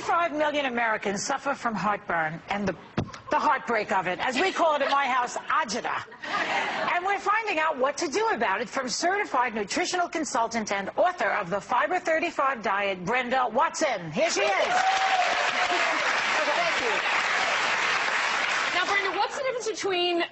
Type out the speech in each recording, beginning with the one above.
35 million Americans suffer from heartburn and the heartbreak of it, as we call it in my house, agita. And we're finding out what to do about it from certified nutritional consultant and author of the Fiber 35 Diet, Brenda Watson. Here she is. Thank you. Now, Brenda, what's the difference between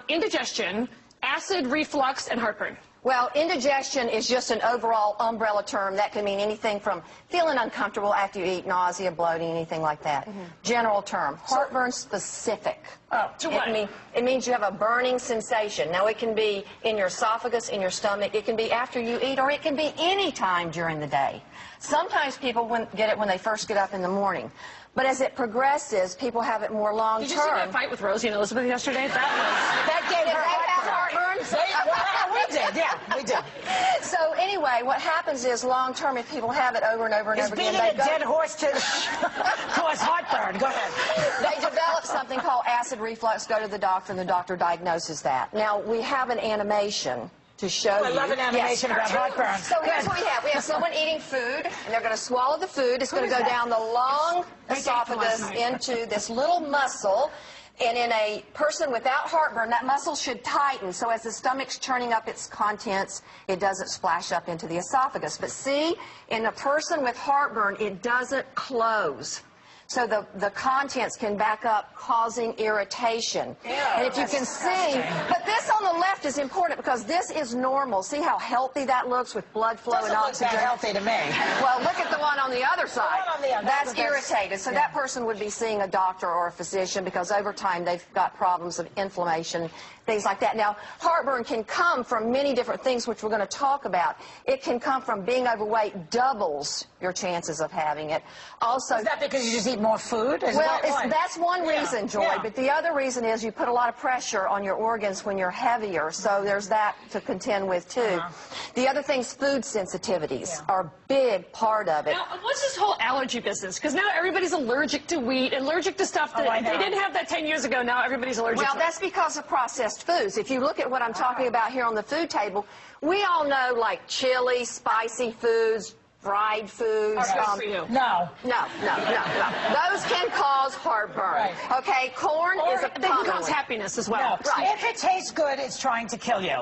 indigestion, acid reflux, and heartburn? Well, indigestion is just an overall umbrella term that can mean anything from feeling uncomfortable after you eat, nausea, bloating, anything like that. General term. Heartburn specific. Oh, to what? It means you have a burning sensation. Now, it can be in your esophagus, in your stomach. It can be after you eat, or it can be any time during the day. Sometimes people get it when they first get up in the morning. But as it progresses, people have it more long-term. Did you see that fight with Rosie and Elizabeth yesterday? That gave her heartburn. We did, yeah, we did. So anyway, what happens is long-term, if people have it over and over and over again, beating a dead horse to cause heartburn. Go ahead. They develop something called acid reflux, go to the doctor, and the doctor diagnoses that. Now, we have an animation to show you. I love an animation about heartburn. So here's what we have. We have someone eating food, and they're going to swallow the food. It's going to go down the long esophagus into this little muscle. And in a person without heartburn, that muscle should tighten. So as the stomach's churning up its contents, it doesn't splash up into the esophagus. But see, in a person with heartburn, it doesn't close. So the contents can back up, causing irritation. And if you can see, but this on the left is important because this is normal. See how healthy that looks with blood flow and oxygen? Doesn't look that healthy to me. Well, look at the one on the other side. That's irritated. So that person would be seeing a doctor or a physician because over time they've got problems of inflammation, things like that. Now, heartburn can come from many different things, which we're going to talk about. It can come from being overweight, doubles your chances of having it. Also, is that because you just eat more food? Well, that's one reason, Joy. But the other reason is you put a lot of pressure on your organs when you're heavier. So there's that to contend with, too. The other thing's food sensitivities are a big part of it. Now, what's this whole allergy business? Because now everybody's allergic to wheat, allergic to stuff that they didn't have that 10 years ago. Now everybody's allergic to it. Well, that's because of processed foods. If you look at what I'm talking about here on the food table, we all know, like, chili, spicy foods, fried foods. No. Those can cause heartburn. Okay, corn is a they can cause happiness as well. If it tastes good, it's trying to kill you.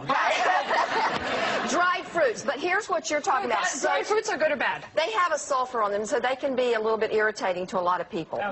Dried fruits, but here's what you're talking about. Dried fruits are good or bad? They have a sulfur on them, so they can be a little bit irritating to a lot of people.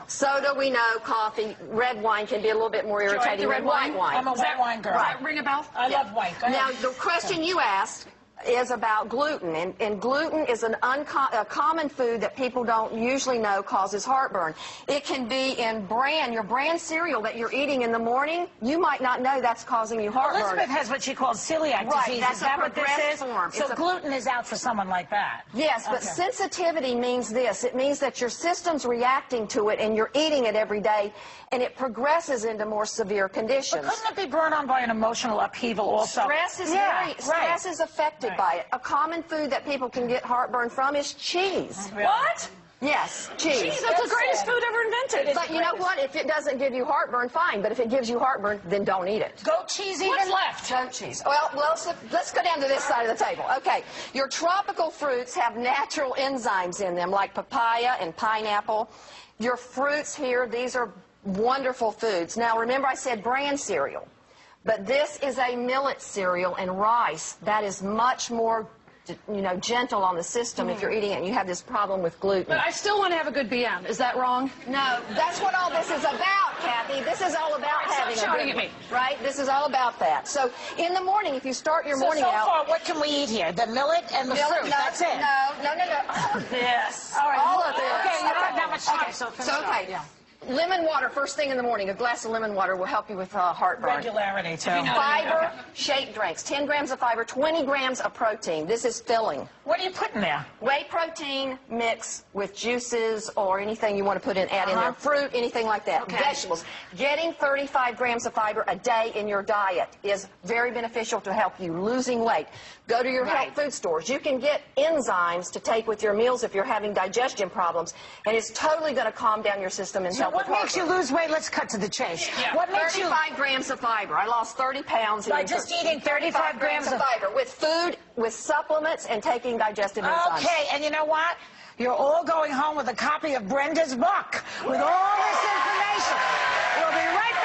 Soda, we know, coffee, red wine can be a little bit more irritating than white wine. I'm a white wine girl. Does that ring a bell? I love white. Go ahead. Now, the question you asked is about gluten, and gluten is a common food that people don't usually know causes heartburn. It can be in your brand cereal that you're eating in the morning. You might not know that's causing you heartburn. Elizabeth has what she calls celiac disease. That's is that what this is? form. So gluten is out for someone like that. Yes, but sensitivity means this. It means that your system's reacting to it, and you're eating it every day, and it progresses into more severe conditions. But couldn't it be brought on by an emotional upheaval also? Stress is stress is affected by it. A common food that people can get heartburn from is cheese. What? Yes, cheese. Cheese, that's the greatest food ever invented. But you know what? If it doesn't give you heartburn, fine. But if it gives you heartburn, then don't eat it. Goat cheese even? What's left? Goat cheese. Well, let's go down to this side of the table. Okay, your tropical fruits have natural enzymes in them, like papaya and pineapple. Your fruits here, these are wonderful foods. Now, remember I said bran cereal. But this is a millet cereal, and rice, that is much more, gentle on the system if you're eating it and you have this problem with gluten. But I still want to have a good BM. Is that wrong? No, that's what all this is about, Kathy. This is all about having stop shouting at me. Right? This is all about that. So in the morning, if you start your morning out... So far, what can we eat here? The millet and the fruit. That's it. No. All of this. All of this. Okay, you don't have that much time, so finish up. Okay. Lemon water, first thing in the morning. A glass of lemon water will help you with heartburn. Regularity, too. Fiber, shake drinks. 10 grams of fiber, 20 grams of protein. This is filling. What are you putting there? Whey protein mix with juices or anything you want to add in there. Fruit, anything like that. Vegetables. Getting 35 grams of fiber a day in your diet is very beneficial to help you losing weight. Go to your health food stores. You can get enzymes to take with your meals if you're having digestion problems, and it's totally going to calm down your system and help. What makes you lose weight? Let's cut to the chase. What makes 35 grams of fiber. I lost 30 pounds. By just eating 35 grams of fiber with food, with supplements, and taking digestive enzymes. Okay, and you know what? you're all going home with a copy of Brenda's book with all this information. We'll be right back.